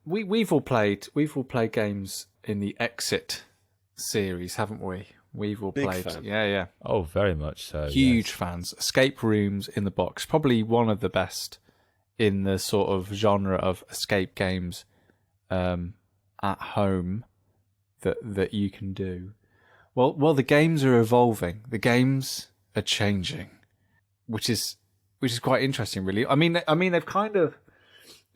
We've all played games in the Exit series, haven't we? We've all Big played. fan. Yeah. Oh, very much so. Huge yes. fans. Escape rooms in the box. Probably one of the best in the sort of genre of escape games at home that you can do. Well, the games are evolving. The games are changing, which is quite interesting, really. I mean, they've kind of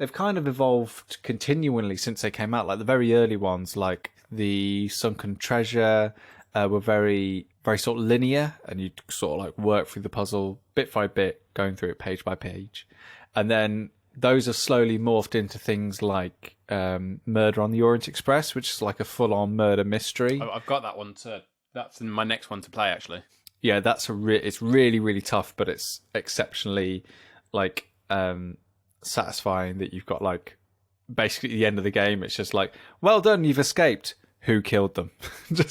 evolved continually since they came out. Like the very early ones, like the Sunken Treasure, were very, very sort of linear, and you'd sort of like work through the puzzle bit by bit, going through it page by page. And then those have slowly morphed into things like Murder on the Orient Express, which is like a full-on murder mystery. I've got that one too. That's my next one to play, actually. Yeah, that's it's really, really tough, but it's exceptionally like satisfying that you've got like basically at the end of the game. It's just like, well done, you've escaped. Who killed them? Yeah,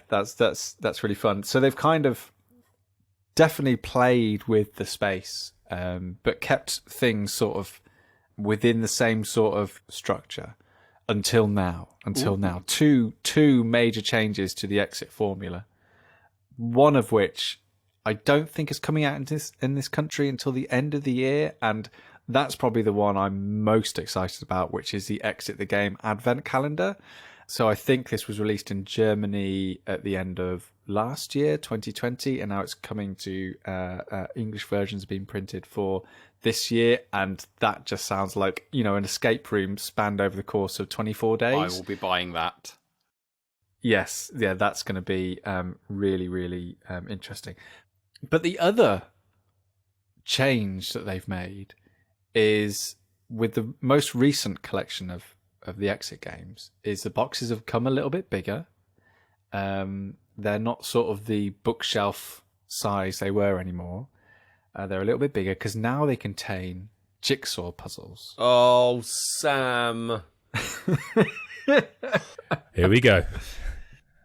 that's really fun. So they've kind of definitely played with the space but kept things sort of within the same sort of structure until now. Two major changes to the exit formula. One of which I don't think is coming out in this country until the end of the year, and that's probably the one I'm most excited about, which is the Exit the Game Advent Calendar. So I think this was released in Germany at the end of last year, 2020, and now it's coming to English versions being printed for this year, and that just sounds like, an escape room spanned over the course of 24 days. I will be buying that. Yes, yeah, that's going to be really, really interesting. But the other change that they've made is with the most recent collection of the Exit games is the boxes have come a little bit bigger. They're not sort of the bookshelf size they were anymore. They're a little bit bigger because now they contain jigsaw puzzles. Oh, Sam. Here we go.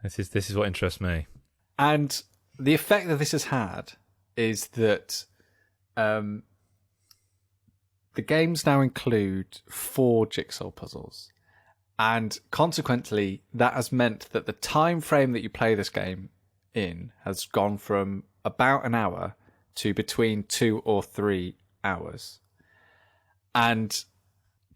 This is what interests me. And the effect that this has had is that the games now include 4 jigsaw puzzles. And consequently, that has meant that the time frame that you play this game in has gone from about an hour to between 2 or 3 hours. And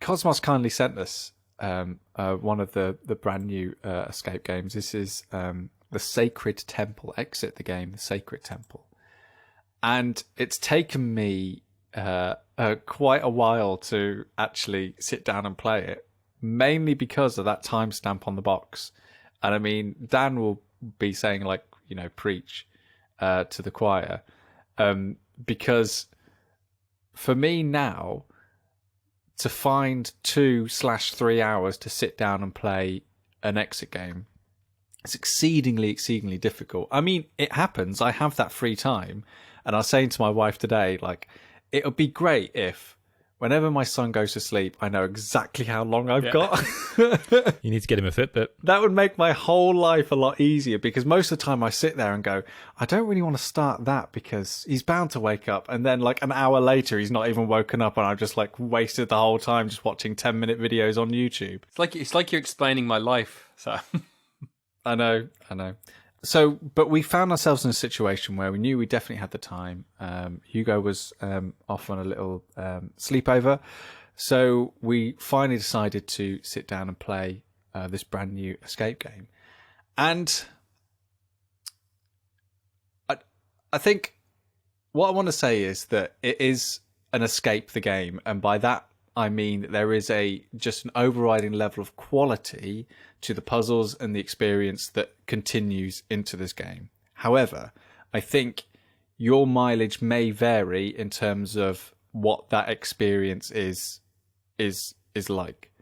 Kosmos kindly sent us one of the brand new escape games. This is the Sacred Temple. Exit the Game, the Sacred Temple. And it's taken me quite a while to actually sit down and play it, mainly because of that timestamp on the box. And I mean, Dan will be saying, preach to the choir. Because for me now, to find 2/3 hours to sit down and play an exit game, it's exceedingly difficult. I mean, it happens. I have that free time. And I was saying to my wife today, it would be great if whenever my son goes to sleep, I know exactly how long I've got. You need to get him a Fitbit. That would make my whole life a lot easier, because most of the time I sit there and go, I don't really want to start that because he's bound to wake up. And then an hour later, he's not even woken up and I've just wasted the whole time just watching 10-minute videos on YouTube. It's like you're explaining my life, so. I know. So, but we found ourselves in a situation where we knew we definitely had the time. Hugo was off on a little sleepover. So we finally decided to sit down and play this brand new escape game. And I think what I want to say is that it is an escape the game. And by that, I mean that there is just an overriding level of quality to the puzzles and the experience that continues into this game. However, I think your mileage may vary in terms of what that experience is like.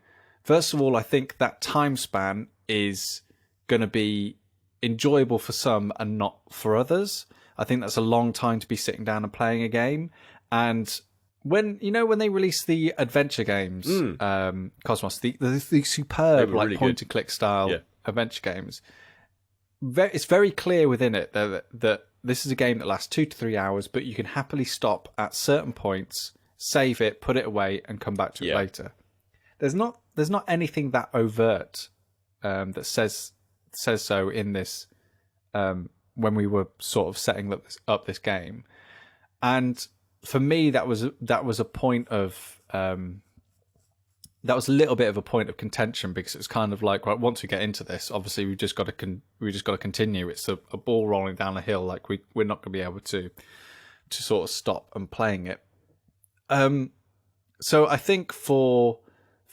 First of all, I think that time span is going to be enjoyable for some and not for others. I think that's a long time to be sitting down and playing a game. And when they release the adventure games, Kosmos, the superb really point and click style adventure games, it's very clear within it that this is a game that lasts 2 to 3 hours, but you can happily stop at certain points, save it, put it away, and come back to it later. There's not anything that overt that says so in this when we were sort of setting up this game. And for me, that was a point of that was a little bit of a point of contention, because it was kind of like, right, once we get into this, obviously we just got to continue. It's a ball rolling down a hill. We're not going to be able to sort of stop and playing it. So I think for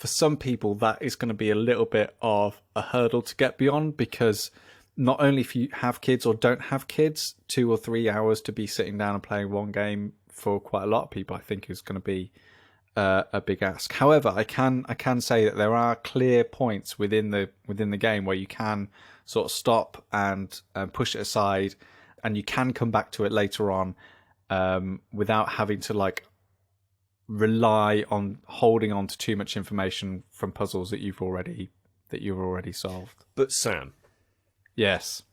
some people that is going to be a little bit of a hurdle to get beyond, because not only if you have kids or don't have kids, 2 or 3 hours to be sitting down and playing one game for quite a lot of people, I think is going to be a big ask. However, I can say that there are clear points within the game where you can sort of stop and push it aside, and you can come back to it later on without having to rely on holding on to too much information from puzzles that you've already solved. But Sam, yes,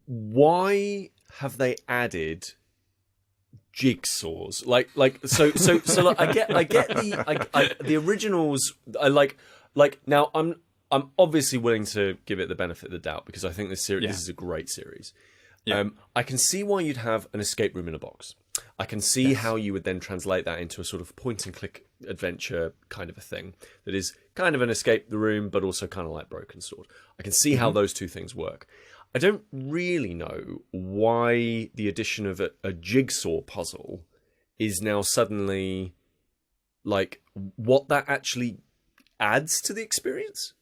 why have they added jigsaws. Like I get the originals. I like now. I'm obviously willing to give it the benefit of the doubt because I think this is a great series. Yeah. I can see why you'd have an escape room in a box. I can see how you would then translate that into a sort of point and click adventure kind of a thing that is kind of an escape the room, but also kind of like Broken Sword. I can see how those two things work. I don't really know why the addition of a jigsaw puzzle is now suddenly like what that actually adds to the experience.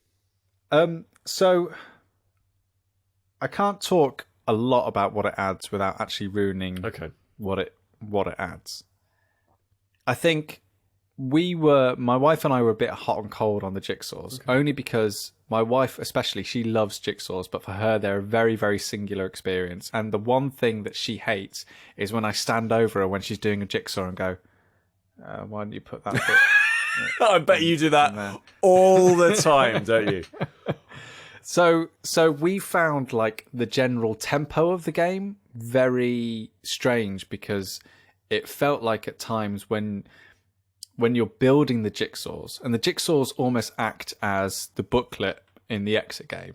So I can't talk a lot about what it adds without actually ruining what it adds. I think my wife and I were a bit hot and cold on the jigsaws, only because my wife especially, she loves jigsaws, but for her they're a very, very singular experience. And the one thing that she hates is when I stand over her when she's doing a jigsaw and go, why don't you put that bit? I bet you do that all the time, don't you? So we found like the general tempo of the game very strange because it felt like at times when you're building the jigsaws, and the jigsaws almost act as the booklet in the exit game,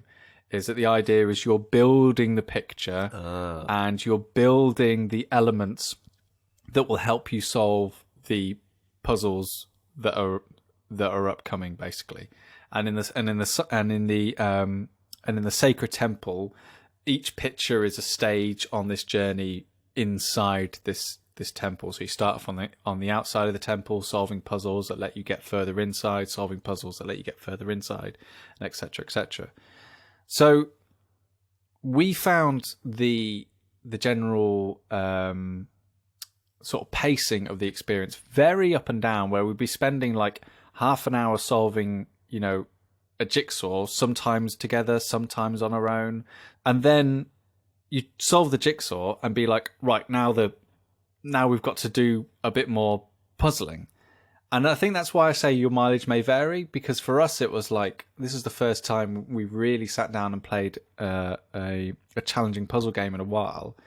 is that the idea is you're building the picture and you're building the elements that will help you solve the puzzles that are upcoming, basically. And in the sacred temple, each picture is a stage on this journey inside this temple. So you start off on the outside of the temple, solving puzzles that let you get further inside, solving puzzles that let you get further inside, and etc., etc. So we found the general sort of pacing of the experience very up and down, where we'd be spending like half an hour solving, a jigsaw, sometimes together, sometimes on our own, and then you solve the jigsaw and be like, right, now we've got to do a bit more puzzling. And I think that's why I say your mileage may vary, because for us it was like, this is the first time we really sat down and played a challenging puzzle game in a while.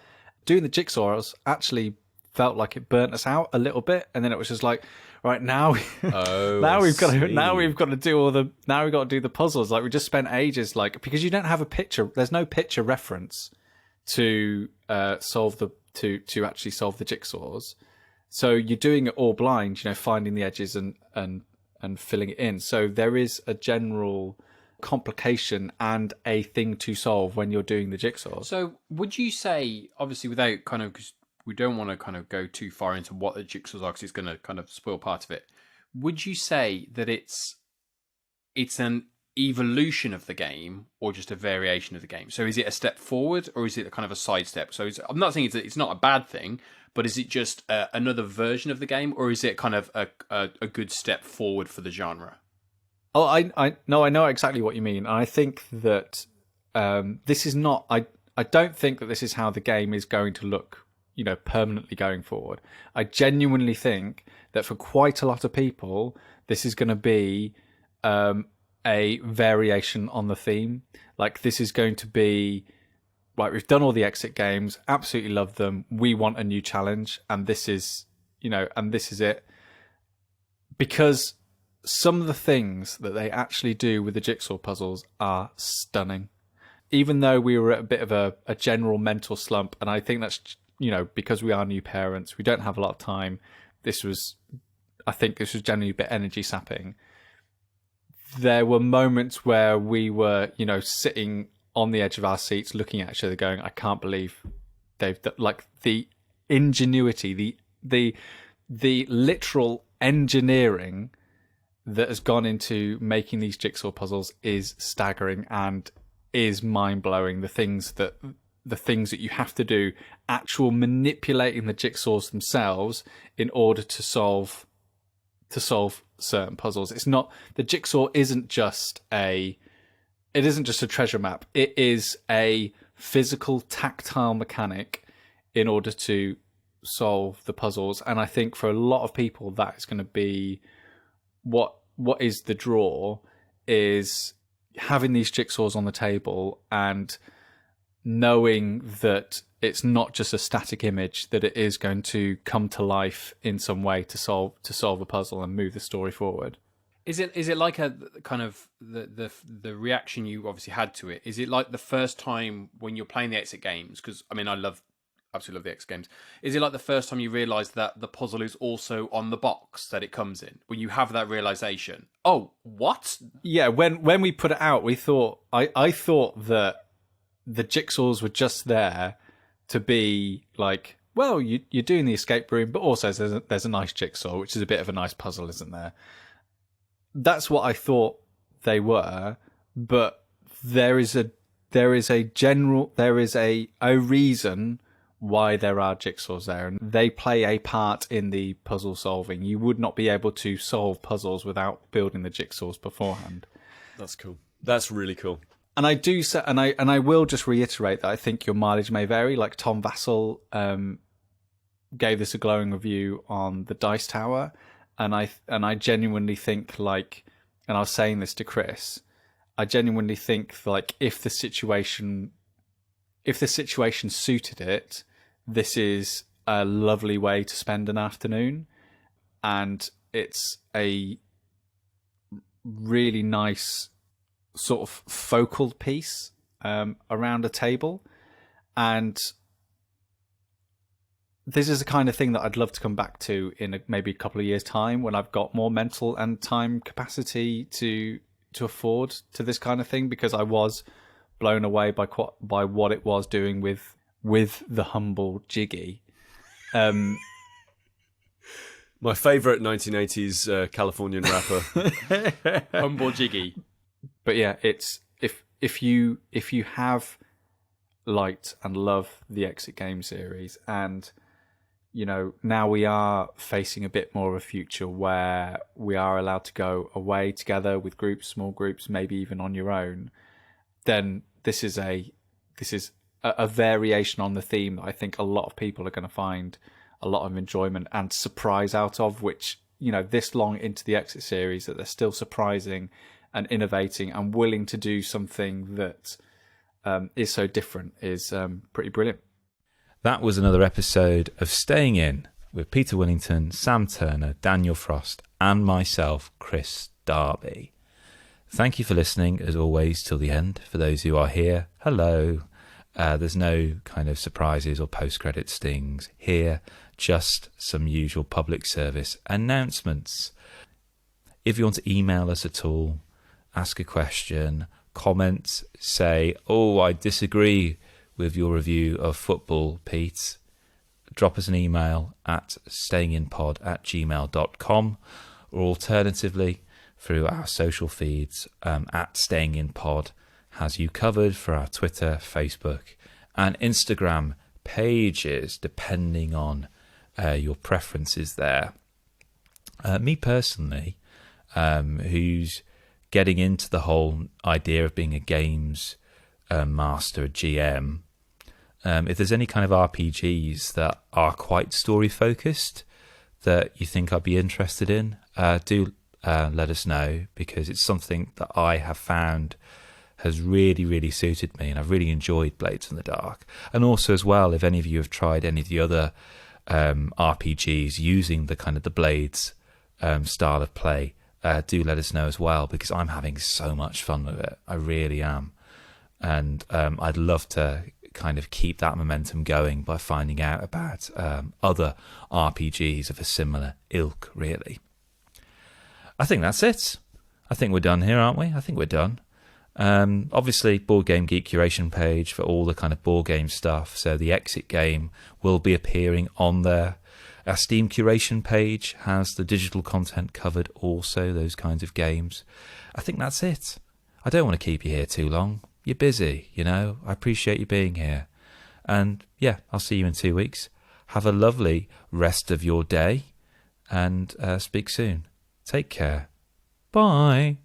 Doing the jigsaws actually felt like it burnt us out a little bit, and then it was just like, right, now we've got to do the puzzles. Like, we just spent ages, like, because you don't have a picture, there's no picture reference to actually solve the jigsaws. So you're doing it all blind, finding the edges and filling it in. So there is a general complication and a thing to solve when you're doing the jigsaws. So would you say, obviously without kind of, because we don't want to kind of go too far into what the jigsaws are, because it's going to kind of spoil part of it. Would you say that it's an evolution of the game or just a variation of the game? So is it a step forward or is it kind of a side step? So I'm not saying it's not a bad thing, but is it just another version of the game, or is it kind of a good step forward for the genre? Oh, I know exactly what you mean. I think that this is not. I don't think that this is how the game is going to look, permanently going forward. I genuinely think that for quite a lot of people, this is going to be a variation on the theme. Like, this is going to be, right, we've done all the exit games, absolutely love them. We want a new challenge, and this is, and this is it. Because some of the things that they actually do with the jigsaw puzzles are stunning. Even though we were at a bit of a general mental slump, and I think that's, because we are new parents, we don't have a lot of time. I think this was generally a bit energy sapping. There were moments where we were, sitting on the edge of our seats, looking at each other, going, "I can't believe they've like the ingenuity, the literal engineering that has gone into making these jigsaw puzzles is staggering and is mind blowing. The things that you have to do, actual manipulating the jigsaws themselves in order to solve certain puzzles. It's not, the jigsaw isn't just a treasure map. It is a physical, tactile mechanic in order to solve the puzzles. And I think for a lot of people, that is going to be what is the draw, is having these jigsaws on the table and knowing that it's not just a static image, that it is going to come to life in some way to solve a puzzle and move the story forward. Is it like a kind of the reaction you obviously had to it? Is it like the first time when you're playing the exit games? Because I mean, absolutely love the exit games. Is it like the first time you realise that the puzzle is also on the box that it comes in? When you have that realisation, oh, what? Yeah, when we put it out, we thought I thought that the jigsaws were just there to be like, well, you're doing the escape room, but also there's a nice jigsaw, which is a bit of a nice puzzle, isn't there? That's what I thought they were, but there is a reason why there are jigsaws there, and they play a part in the puzzle solving. You would not be able to solve puzzles without building the jigsaws beforehand. That's cool. That's really cool. And I do say, and I will just reiterate that I think your mileage may vary. Like Tom Vassell gave this a glowing review on the Dice Tower, and I genuinely think, like, and I was saying this to Chris, I genuinely think, like, if the situation suited it, this is a lovely way to spend an afternoon, and it's a really nice sort of focal piece around a table. And this is the kind of thing that I'd love to come back to in maybe a couple of years' time, when I've got more mental and time capacity to afford to this kind of thing, because I was blown away by what it was doing with the humble Jiggy. My favourite 1980s Californian rapper. Humble Jiggy. But yeah, it's if you have liked and love the Exit Game series, and you know, now we are facing a bit more of a future where we are allowed to go away together with groups, small groups, maybe even on your own, then this is a variation on the theme that I think a lot of people are going to find a lot of enjoyment and surprise out of, which, you know, this long into the Exit series, that they're still surprising and innovating and willing to do something that is so different is pretty brilliant. That was another episode of Staying In with Peter Willington, Sam Turner, Daniel Frost, and myself, Chris Darby. Thank you for listening, as always, till the end. For those who are here, hello. There's no kind of surprises or post-credit stings here, just some usual public service announcements. If you want to email us at all, ask a question, comment, say, oh, I disagree with your review of football, Pete, drop us an email at stayinginpod@gmail.com, or alternatively through our social feeds at stayinginpod has you covered for our Twitter, Facebook and Instagram pages, depending on your preferences there. Me personally, who's getting into the whole idea of being a games master, a GM, if there's any kind of RPGs that are quite story focused that you think I'd be interested in, do let us know, because it's something that I have found has really, really suited me, and I've really enjoyed Blades in the Dark. And also as well, if any of you have tried any of the other RPGs using the kind of the Blades style of play, do let us know as well, because I'm having so much fun with it. I really am. And I'd love to kind of keep that momentum going by finding out about other RPGs of a similar ilk, really. I think that's it. I think we're done here, aren't we? I think we're done. Obviously, Board Game Geek curation page for all the kind of board game stuff. So the Exit Game will be appearing on there. Our Steam curation page has the digital content covered also, those kinds of games. I think that's it. I don't want to keep you here too long. You're busy, you know. I appreciate you being here. And yeah, I'll see you in 2 weeks. Have a lovely rest of your day, and speak soon. Take care. Bye.